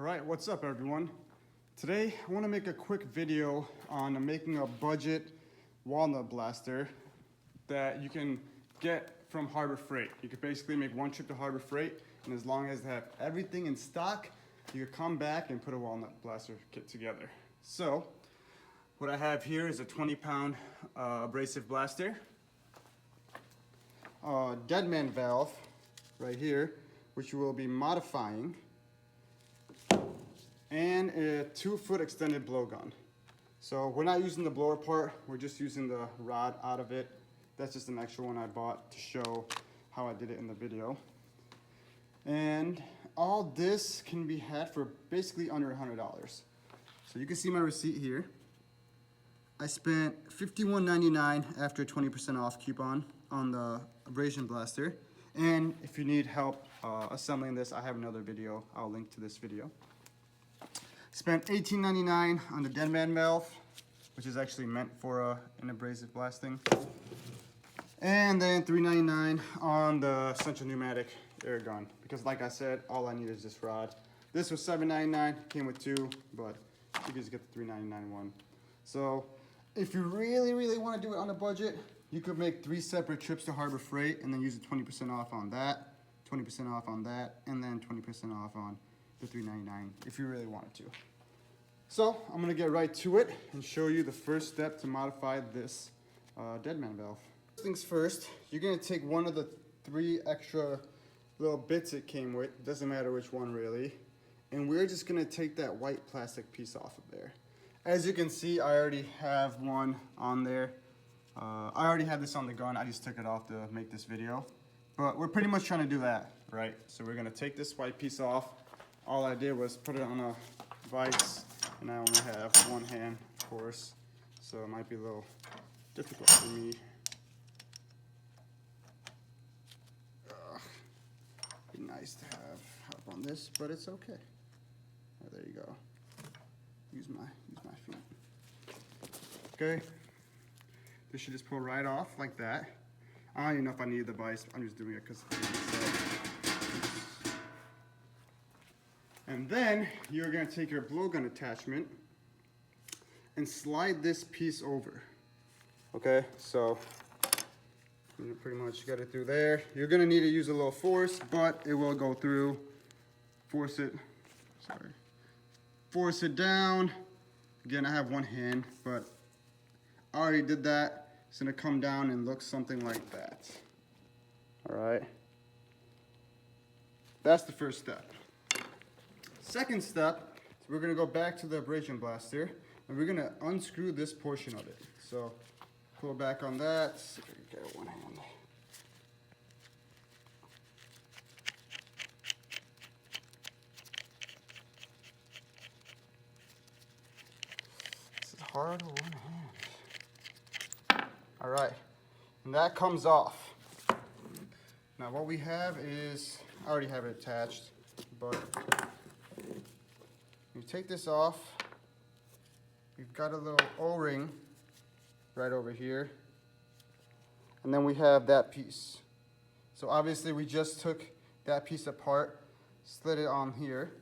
All right, what's up everyone? Today I want to make a quick video on making a budget walnut blaster that you can get from Harbor Freight. You could basically make one trip to Harbor Freight, and as long as they have everything in stock, you could come back and put a walnut blaster kit together. So what I have here is a 20-pound abrasive blaster, a deadman valve right here, which you will be modifying, and a 2-foot extended blowgun. So we're not using the blower part, we're just using the rod out of it. That's just an extra one I bought to show how I did it in the video. And all this can be had for basically under $100. So you can see my receipt here. I spent $51.99 after a 20% off coupon on the abrasion blaster. And if you need help assembling this, I have another video. I'll link to this video. Spent $18.99 on the deadman valve, which is actually meant for an abrasive blasting. And then $3.99 on the Central Pneumatic air gun, because like I said, all I need is this rod. This was $7.99, came with 2, but you just get the $3.99 one. So if you really want to do it on a budget, you could make 3 separate trips to Harbor Freight and then use the 20% off on that, 20% off on that, and then 20% off on the $3.99 if you really wanted to. So I'm gonna get right to it and show you the first step to modify this deadman valve. First things first, you're gonna take one of the 3 extra little bits it came with, doesn't matter which one really, and we're just gonna take that white plastic piece off of there. As you can see, I already have one on there. I already had this on the gun, I just took it off to make this video. But we're pretty much trying to do that, right? So we're gonna take this white piece off. All I did was put it on a vise, and I only have one hand, of course, so it might be a little difficult for me. Be nice to have help on this, but it's okay. Oh, there you go. Use my feet. Okay. This should just pull right off like that. I don't even know if I need the vise. I'm just doing it because. And then you're going to take your blowgun attachment and slide this piece over. Okay, so you pretty much got it through there. You're going to need to use a little force, but it will go through. Force it down. Again, I have one hand, but I already did that. It's going to come down and look something like that. All right. That's the first step. Second step, so we're going to go back to the abrasion blaster, and we're going to unscrew this portion of it. So pull back on that. See if I can get one hand. This is hard with one hand. All right, and that comes off. Now what we have is, I already have it attached, but you take this off, we've got a little O-ring right over here, and then we have that piece. So obviously we just took that piece apart, slid it on here,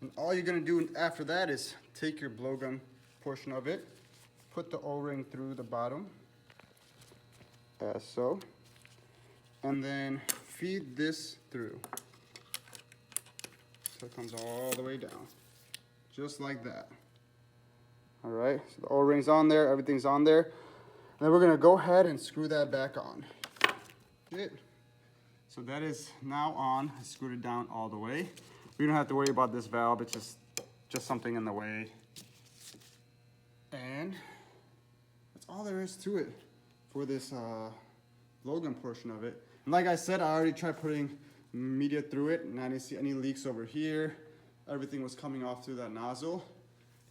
and all you're gonna do after that is take your blowgun portion of it, put the O-ring through the bottom, as so, and then feed this through. So it comes all the way down. Just like that. All right, so the O-ring's on there, everything's on there. And then we're gonna go ahead and screw that back on. So that is now on. I screwed it down all the way. We don't have to worry about this valve, it's just something in the way. And that's all there is to it for this blowgun portion of it. And like I said, I already tried putting media through it, and I didn't see any leaks over here. Everything was coming off through that nozzle.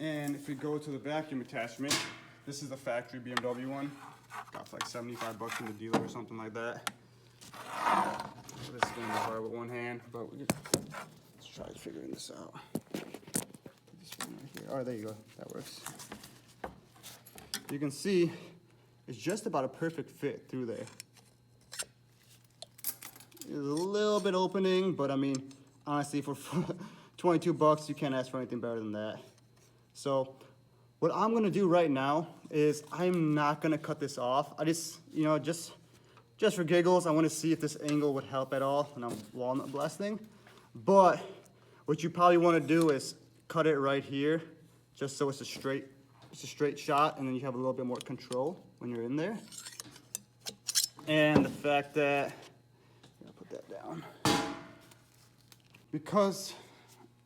And if we go to the vacuum attachment, this is the factory BMW one. Got for like 75 bucks from the dealer or something like that. This is gonna be hard with one hand, but let's try figuring this out. This one right here. Oh, there you go. That works. You can see it's just about a perfect fit through there. There's a little bit opening, but I mean, honestly, for 22 bucks, you can't ask for anything better than that. So what I'm gonna do right now is I'm not gonna cut this off. I just, you know, just for giggles, I wanna see if this angle would help at all when I'm walnut blasting. But what you probably wanna do is cut it right here, just so it's a straight shot, and then you have a little bit more control when you're in there. And the fact that, I'll put that down. Because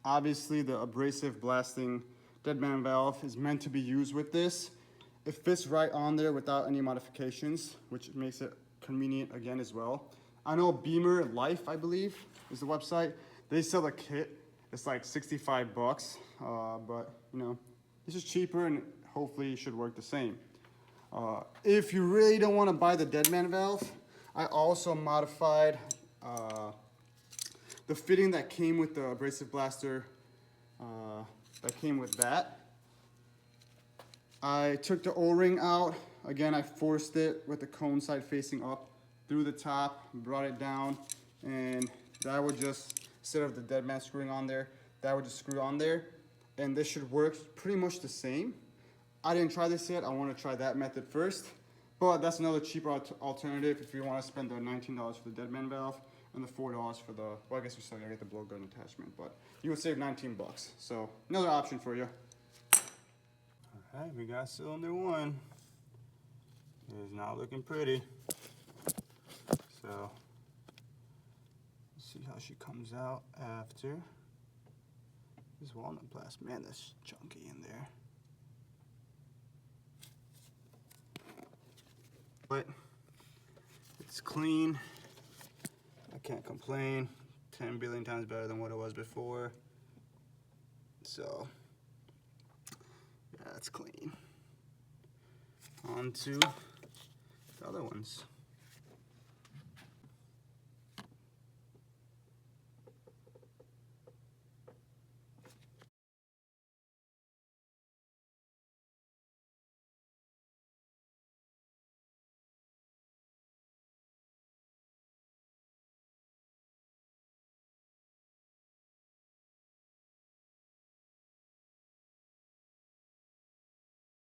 obviously the abrasive blasting deadman valve is meant to be used with this, it fits right on there without any modifications, which makes it convenient again as well. I know Beamer Life, I believe, is the website. They sell a kit. It's like 65 bucks, but you know, this is cheaper and hopefully it should work the same. If you really don't want to buy the deadman valve, I also modified the fitting that came with the abrasive blaster, that came with that. I took the O-ring out. Again, I forced it with the cone side facing up through the top, brought it down, and that would just, instead of the deadman screwing on there, that would just screw on there. And this should work pretty much the same. I didn't try this yet. I want to try that method first. But that's another cheaper alternative if you want to spend the $19 for the deadman valve and the $4 for the, well, I guess you still gotta get the blowgun attachment, but you would save 19 bucks. So another option for you. All right, we got cylinder one. It is not looking pretty. So let's see how she comes out after. This walnut blast, man, that's chunky in there. But it's clean. I can't complain. 10 billion times better than what it was before. So yeah, it's clean. On to the other ones.